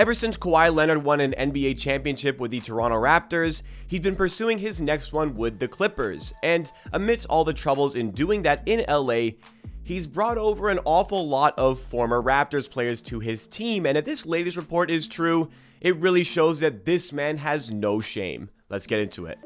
Ever since Kawhi Leonard won an NBA championship with the Toronto Raptors, he's been pursuing his next one with the Clippers, and amidst all the troubles in doing that in LA, he's brought over an awful lot of former Raptors players to his team, and if this latest report is true, it really shows that this man has no shame. Let's get into it.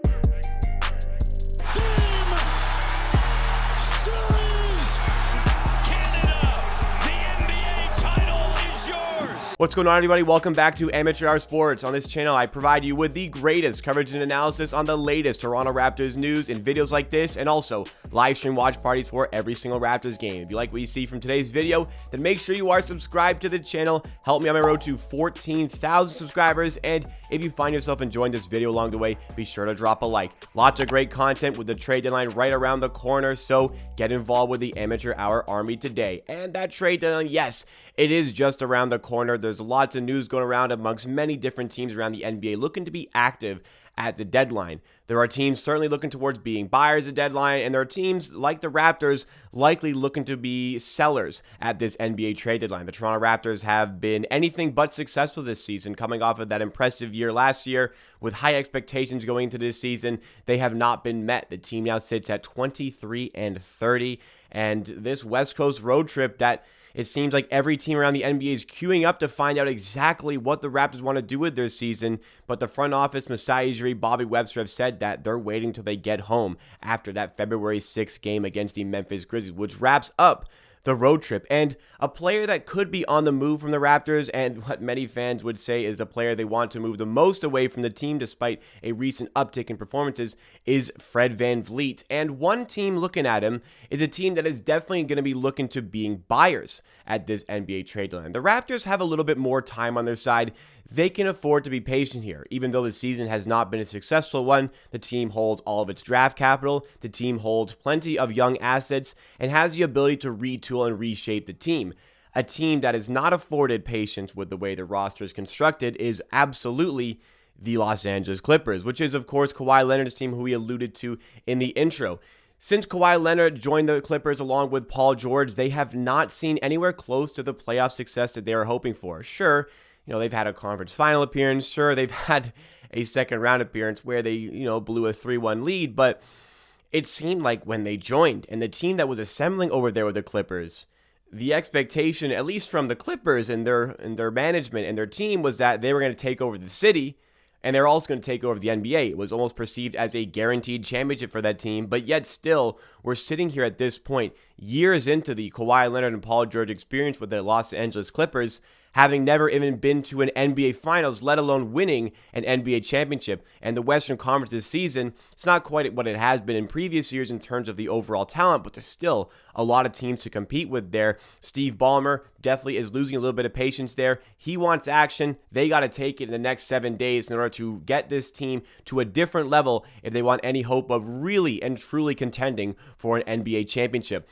What's going on, everybody? Welcome back to Amateur Hour Sports. On this channel, I provide you with the greatest coverage and analysis on the latest Toronto Raptors news in videos like this, and also live stream watch parties for every single Raptors game. If you like what you see from today's video, then make sure you are subscribed to the channel. Help me on my road to 14,000 subscribers, and if you find yourself enjoying this video along the way, be sure to drop a like. Lots of great content with the trade deadline right around the corner, so get involved with the Amateur Hour Army today. And that trade deadline, yes, it is just around the corner. There's lots of news going around amongst many different teams around the NBA looking to be active at the deadline. There are teams certainly looking towards being buyers at deadline, and there are teams like the Raptors likely looking to be sellers at this NBA trade deadline. The Toronto Raptors have been anything but successful this season, coming off of that impressive year last year with high expectations going into this season. They have not been met. The team now sits at 23-30, and this West Coast road trip that it seems like every team around the NBA is queuing up to find out exactly what the Raptors want to do with their season, but the front office, Masai Ujiri, Bobby Webster have said that they're waiting till they get home after that February 6th game against the Memphis Grizzlies, which wraps up the road trip. And a player that could be on the move from the Raptors, and what many fans would say is the player they want to move the most away from the team despite a recent uptick in performances, is Fred VanVleet. And one team looking at him is a team that is definitely going to be looking to being buyers at this NBA trade deadline. The Raptors have a little bit more time on their side. They can afford to be patient here. Even though the season has not been a successful one, the team holds all of its draft capital, the team holds plenty of young assets, and has the ability to retool and reshape the team. A team that is not afforded patience with the way the roster is constructed is absolutely the Los Angeles Clippers, which is, of course, Kawhi Leonard's team, who we alluded to in the intro. Since Kawhi Leonard joined the Clippers along with Paul George, they have not seen anywhere close to the playoff success that they were hoping for. Sure, they've had a conference final appearance. Sure, they've had a second round appearance where they, blew a 3-1 lead. But it seemed like when they joined and the team that was assembling over there with the Clippers, the expectation, at least from the Clippers and their management and their team, was that they were going to take over the city and they're also going to take over the NBA. It was almost perceived as a guaranteed championship for that team. But yet still, we're sitting here at this point, years into the Kawhi Leonard and Paul George experience with the Los Angeles Clippers, having never even been to an NBA Finals, let alone winning an NBA championship. And the Western Conference this season, it's not quite what it has been in previous years in terms of the overall talent, but there's still a lot of teams to compete with there. Steve Ballmer definitely is losing a little bit of patience there. He wants action. They got to take it in the next 7 days in order to get this team to a different level if they want any hope of really and truly contending for an NBA championship.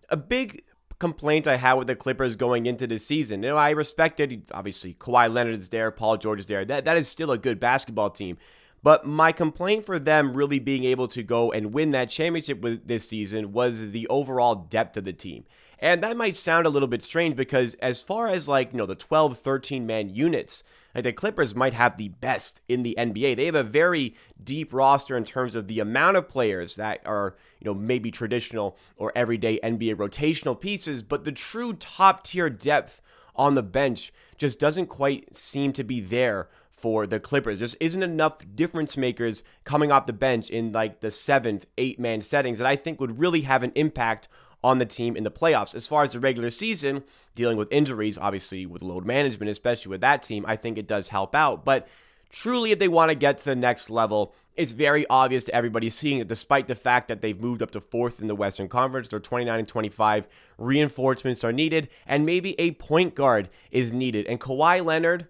A big complaint I had with the Clippers going into this season. I respected, obviously, Kawhi Leonard is there, Paul George is there. That is still a good basketball team. But my complaint for them really being able to go and win that championship with this season was the overall depth of the team. And that might sound a little bit strange because as far as the 12, 13-man units, the Clippers might have the best in the NBA. They have a very deep roster in terms of the amount of players that are, maybe traditional or everyday NBA rotational pieces, but the true top-tier depth on the bench just doesn't quite seem to be there for the Clippers. There isn't enough difference makers coming off the bench in the 7th, 8-man settings that I think would really have an impact on the team in the playoffs. As far as the regular season, dealing with injuries, obviously with load management, especially with that team, I think it does help out. But truly, if they want to get to the next level, it's very obvious to everybody seeing it, despite the fact that they've moved up to 4th in the Western Conference. They're 29-25. Reinforcements are needed, and maybe a point guard is needed. And Kawhi Leonard,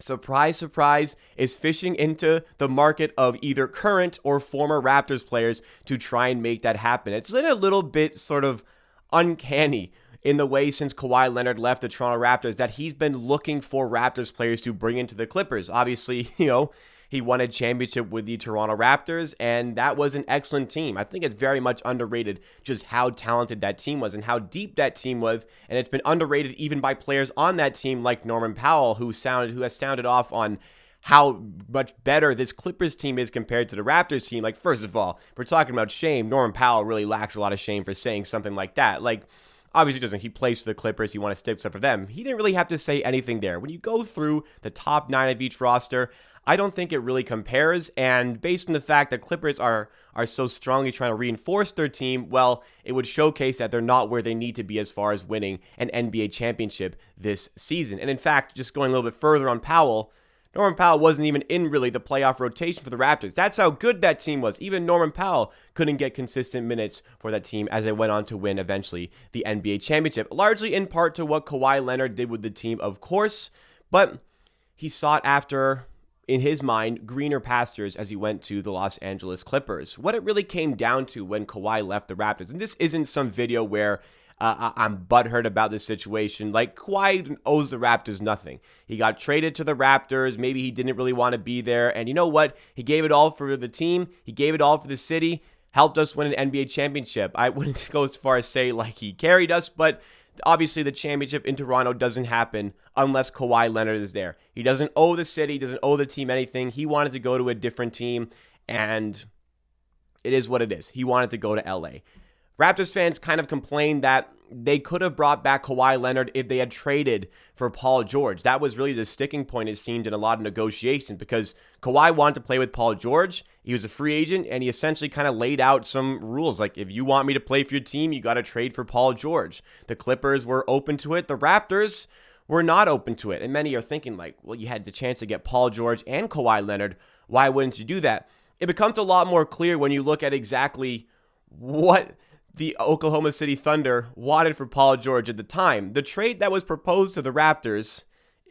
surprise, surprise, is fishing into the market of either current or former Raptors players to try and make that happen. It's been a little bit sort of uncanny in the way since Kawhi Leonard left the Toronto Raptors that he's been looking for Raptors players to bring into the Clippers. Obviously, He won a championship with the Toronto Raptors, and that was an excellent team. I think it's very much underrated just how talented that team was and how deep that team was, and it's been underrated even by players on that team like Norman Powell, who has sounded off on how much better this Clippers team is compared to the Raptors team. Like, first of all, if we're talking about shame, Norman Powell really lacks a lot of shame for saying something like that. Like, obviously he plays for the Clippers, he wants to stick up for them. He didn't really have to say anything there. When you go through the top 9 of each roster, I don't think it really compares, and based on the fact that Clippers are so strongly trying to reinforce their team, well, it would showcase that they're not where they need to be as far as winning an NBA championship this season. And in fact, just going a little bit further on Powell, Norman Powell wasn't even in really the playoff rotation for the Raptors. That's how good that team was. Even Norman Powell couldn't get consistent minutes for that team as they went on to win eventually the NBA championship, largely in part to what Kawhi Leonard did with the team, of course, but he sought after, in his mind, greener pastures as he went to the Los Angeles Clippers. What it really came down to when Kawhi left the Raptors, and this isn't some video where I'm butthurt about this situation. Like, Kawhi owes the Raptors nothing. He got traded to the Raptors. Maybe he didn't really want to be there. And you know what? He gave it all for the team. He gave it all for the city. Helped us win an NBA championship. I wouldn't go as far as say like he carried us, but obviously the championship in Toronto doesn't happen unless Kawhi Leonard is there. He doesn't owe the city, doesn't owe the team anything. He wanted to go to a different team, and it is what it is. He wanted to go to LA. Raptors fans kind of complained that they could have brought back Kawhi Leonard if they had traded for Paul George. That was really the sticking point, it seemed, in a lot of negotiations, because Kawhi wanted to play with Paul George. He was a free agent, and he essentially kind of laid out some rules. Like, if you want me to play for your team, you got to trade for Paul George. The Clippers were open to it. The Raptors were not open to it. And many are thinking, like, well, you had the chance to get Paul George and Kawhi Leonard. Why wouldn't you do that? It becomes a lot more clear when you look at exactly what the Oklahoma City Thunder wanted for Paul George at the time. The trade that was proposed to the Raptors,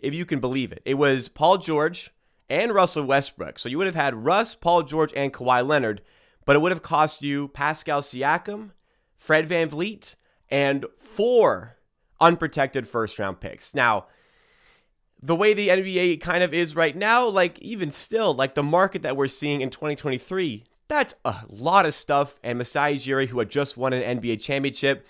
if you can believe it, it was Paul George and Russell Westbrook. So you would have had Russ, Paul George, and Kawhi Leonard, but it would have cost you Pascal Siakam, Fred VanVleet, and 4 unprotected first-round picks. Now, the way the NBA kind of is right now, like, even still, like, the market that we're seeing in 2023, that's a lot of stuff, and Masai Ujiri, who had just won an NBA championship,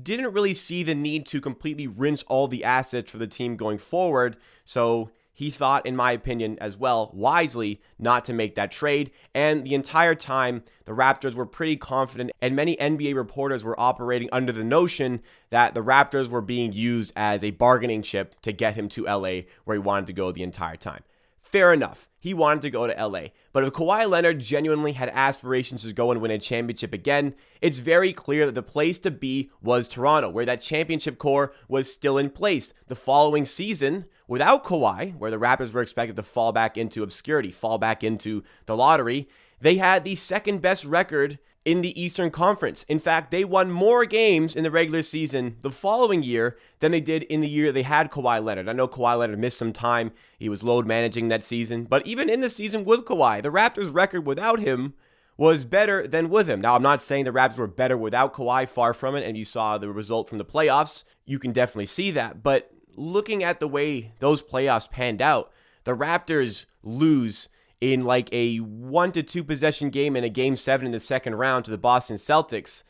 didn't really see the need to completely rinse all the assets for the team going forward, so he thought, in my opinion as well, wisely not to make that trade, and the entire time, the Raptors were pretty confident, and many NBA reporters were operating under the notion that the Raptors were being used as a bargaining chip to get him to LA, where he wanted to go the entire time. Fair enough. He wanted to go to LA. But if Kawhi Leonard genuinely had aspirations to go and win a championship again, it's very clear that the place to be was Toronto, where that championship core was still in place. The following season, without Kawhi, where the Raptors were expected to fall back into obscurity, fall back into the lottery, they had the second best record in the Eastern Conference. In fact, they won more games in the regular season the following year than they did in the year they had Kawhi Leonard. I know Kawhi Leonard missed some time. He was load managing that season. But even in the season with Kawhi, the Raptors' record without him was better than with him. Now, I'm not saying the Raptors were better without Kawhi, far from it, and you saw the result from the playoffs. You can definitely see that. But looking at the way those playoffs panned out, the Raptors lose in like a 1 to 2 possession game in a game 7 in the second round to the Boston Celtics.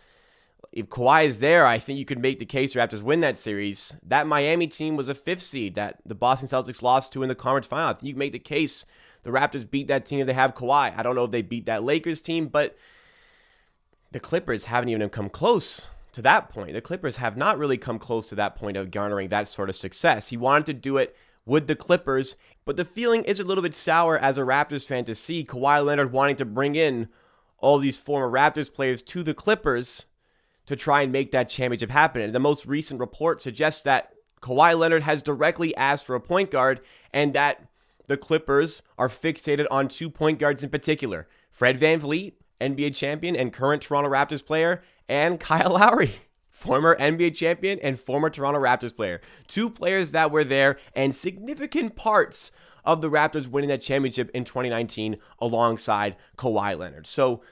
If Kawhi is there, I think you could make the case the Raptors win that series. That Miami team was a 5th seed that the Boston Celtics lost to in the conference final. I think you can make the case the Raptors beat that team if they have Kawhi. I don't know if they beat that Lakers team, but the Clippers haven't even come close to that point. The Clippers have not really come close to that point of garnering that sort of success. He wanted to do it with the Clippers, but the feeling is a little bit sour as a Raptors fan to see Kawhi Leonard wanting to bring in all these former Raptors players to the Clippers to try and make that championship happen. And the most recent report suggests that Kawhi Leonard has directly asked for a point guard and that the Clippers are fixated on 2 point guards in particular: Fred VanVleet, NBA champion and current Toronto Raptors player, and Kyle Lowry, former NBA champion and former Toronto Raptors player. 2 players that were there and significant parts of the Raptors winning that championship in 2019 alongside Kawhi Leonard. So,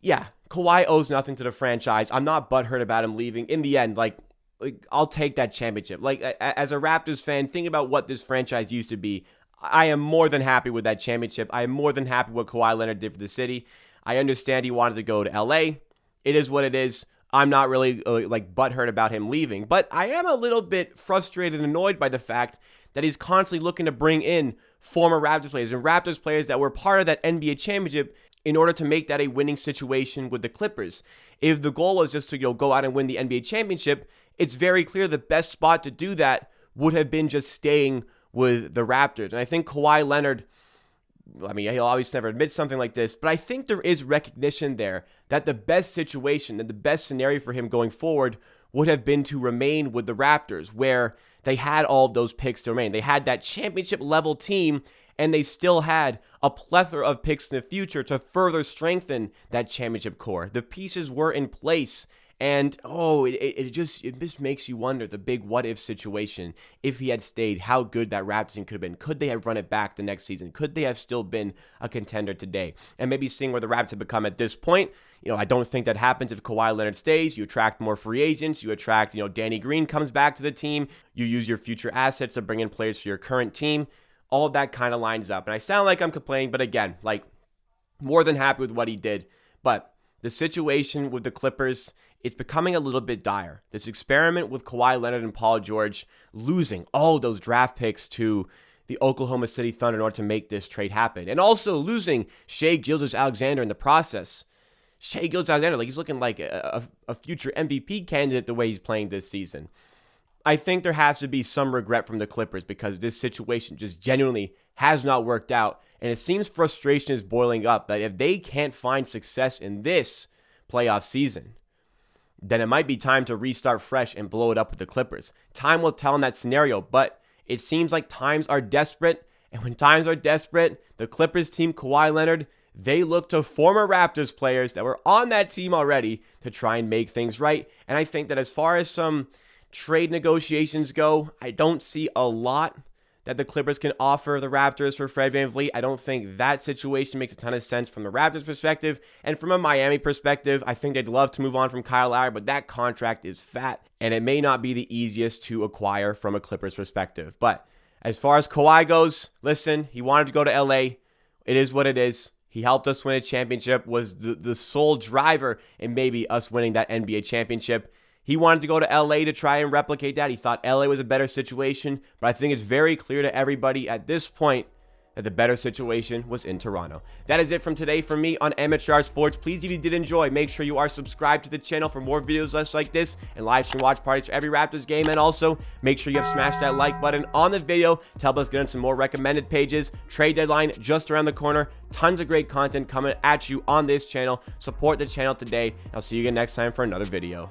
yeah, Kawhi owes nothing to the franchise. I'm not butthurt about him leaving. In the end, like I'll take that championship. Like, as a Raptors fan, think about what this franchise used to be. I am more than happy with that championship. I am more than happy with what Kawhi Leonard did for the city. I understand he wanted to go to LA. It is what it is. I'm not really like butthurt about him leaving, but I am a little bit frustrated and annoyed by the fact that he's constantly looking to bring in former Raptors players and Raptors players that were part of that NBA championship in order to make that a winning situation with the Clippers. If the goal was just to go out and win the NBA championship, it's very clear the best spot to do that would have been just staying with the Raptors. And I think Kawhi Leonard, I mean, he'll obviously never admit something like this, but I think there is recognition there that the best situation and the best scenario for him going forward would have been to remain with the Raptors, where they had all of those picks to remain. They had that championship level team, and they still had a plethora of picks in the future to further strengthen that championship core. The pieces were in place. And, it just makes you wonder, the big what-if situation. If he had stayed, how good that Raptors team could have been. Could they have run it back the next season? Could they have still been a contender today? And maybe seeing where the Raptors have become at this point, I don't think that happens if Kawhi Leonard stays. You attract more free agents. You attract, Danny Green comes back to the team. You use your future assets to bring in players for your current team. All of that kind of lines up. And I sound like I'm complaining, but again, more than happy with what he did. But the situation with the Clippers, it's becoming a little bit dire. This experiment with Kawhi Leonard and Paul George losing all of those draft picks to the Oklahoma City Thunder in order to make this trade happen. And also losing Shai Gilgeous-Alexander in the process. Shai Gilgeous-Alexander, he's looking like a future MVP candidate the way he's playing this season. I think there has to be some regret from the Clippers because this situation just genuinely has not worked out. And it seems frustration is boiling up that if they can't find success in this playoff season, then it might be time to restart fresh and blow it up with the Clippers. Time will tell in that scenario, but it seems like times are desperate. And when times are desperate, the Clippers team, Kawhi Leonard, they look to former Raptors players that were on that team already to try and make things right. And I think that as far as some trade negotiations go, I don't see a lot that the Clippers can offer the Raptors for Fred VanVleet. I don't think that situation makes a ton of sense from the Raptors perspective. And from a Miami perspective, I think they'd love to move on from Kyle Lowry, but that contract is fat, and it may not be the easiest to acquire from a Clippers perspective. But as far as Kawhi goes, listen, he wanted to go to LA. It is what it is. He helped us win a championship, was the sole driver in maybe us winning that NBA championship. He wanted to go to LA to try and replicate that. He thought LA was a better situation, but I think it's very clear to everybody at this point that the better situation was in Toronto. That is it from today from me on Amateur Hour Sports. Please, if you did enjoy, make sure you are subscribed to the channel for more videos just like this and live stream watch parties for every Raptors game. And also, make sure you have smashed that like button on the video to help us get on some more recommended pages. Trade deadline just around the corner. Tons of great content coming at you on this channel. Support the channel today. I'll see you again next time for another video.